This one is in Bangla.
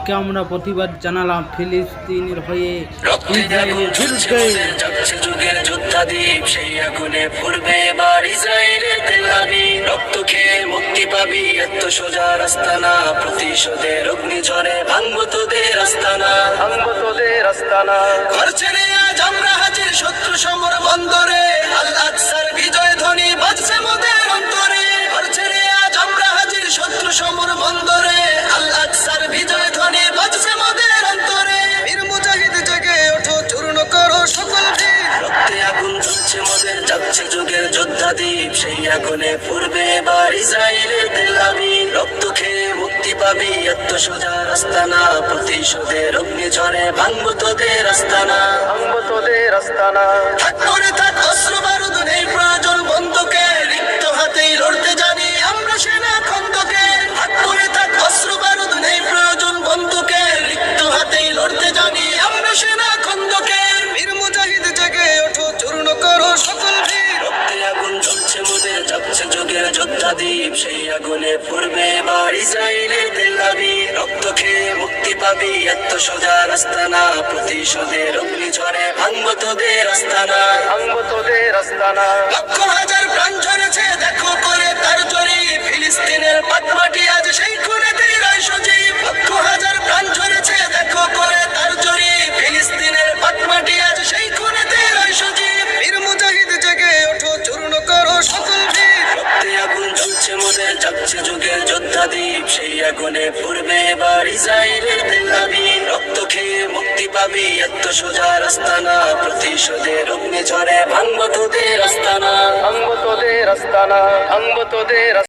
আজকে আমরা প্রতিবাদ জানালাম ফিলিস্তিনের হয়ে ইসরায়েলের বিরুদ্ধে। যাচ্ছে যুগের যোদ্ধাদীপ, সেই আগুনে পুড়বে এবার ইসরায়েলের তেল আবিব। রক্ত খেয়ে মুক্তি পাবি, এত সোজা রাস্তা না। প্রতিশোধের অগ্নিঝড়ে ভাঙবো তোদের আস্তানা, ভাঙবো তোদের আস্তানা। ঘর ছেড়ে আজ আমরা হাজির শত্রু সমর বন্দরে। আল আকসার বিজয় ধ্বনি বাজছে মোদের অন্তরে। ঘর ছেড়ে আজ আমরা হাজির শত্রু সমর বন্দরে। আল আকসার বিজয় ধ্বনি বাজছে মোদের অন্তরে। বীর মুজাহিদ জেগে ওঠো, চূর্ণ করো সকল ভিড়। রক্তে আগুন জ্বলছে মোদের, যাচ্ছে যুগের যোদ্ধাদীপ। সেই আগুনে পুড়বে এবার ইসরায়েলের তেল আবিব। রক্ত খেয়ে মুক্তি পাবি, এত সোজা রাস্তা না। প্রতিশোধের অগ্নিঝড়ে ভাঙবো তোদের আস্তানা, ভাঙবো তোদের আস্তানা। থাক করে থাক অস্ত্র বারুদ, নেই প্রয়োজন বন্ধুকে। রিক্ত হাতেই লড়তে জানি আমরা সেনা খন্দকে। থাক করে থাক অস্ত্র বারুদ, নেই প্রয়োজন বন্ধুকে। রিক্ত হাতেই লড়তে জানি আমরা সেনা খন্দকে। বীর মুজাহিদ জেগে ওঠো, চূর্ণ করো সকল ভিড়। রক্তে আগুন জ্বলছে মোদের, যাচ্ছে যুগের যোদ্ধাদীপ। সেই আগুনে পুড়বে এবার ইসরায়েলের তেল আবিব। রক্ত খেয়ে মুক্তি পাবি, এত সোজা রাস্তা না। প্রতিশোধের অগ্নিঝড়ে ভাঙবো তোদের আস্তানা, ভাঙবো তোদের আস্তানা। লক্ষ হাজার প্রাণ ঝরেছে দেখো করে তার জরি। ফিলিস্তিনের পাক মাটি আজ সেই খুনেতেই রয় সজীব। লক্ষ হাজার প্রাণ ঝরেছে দেখো করে তার জরি। ফিলিস্তিনের পাক মাটি আজ সেই খুনেতেই রয় সজীব। বীর মুজাহিদ জেগে ওঠো, চূর্ণ করো সকল ভিড়। রক্তে আগুন জ্বলছে মোদের, যাচ্ছে যুগের যোদ্ধাদীপ। সেই আগুনে পুড়বে এবার ইসরায়েলের তেল আবিব। রক্ত খেয়ে মুক্তি পাবি, এত সোজা রাস্তা না। প্রতিশোধের অগ্নিঝড়ে ভাঙবো তোদের আস্তানা, ভাঙবো তোদের আস্তানা, ভাঙবো তোদের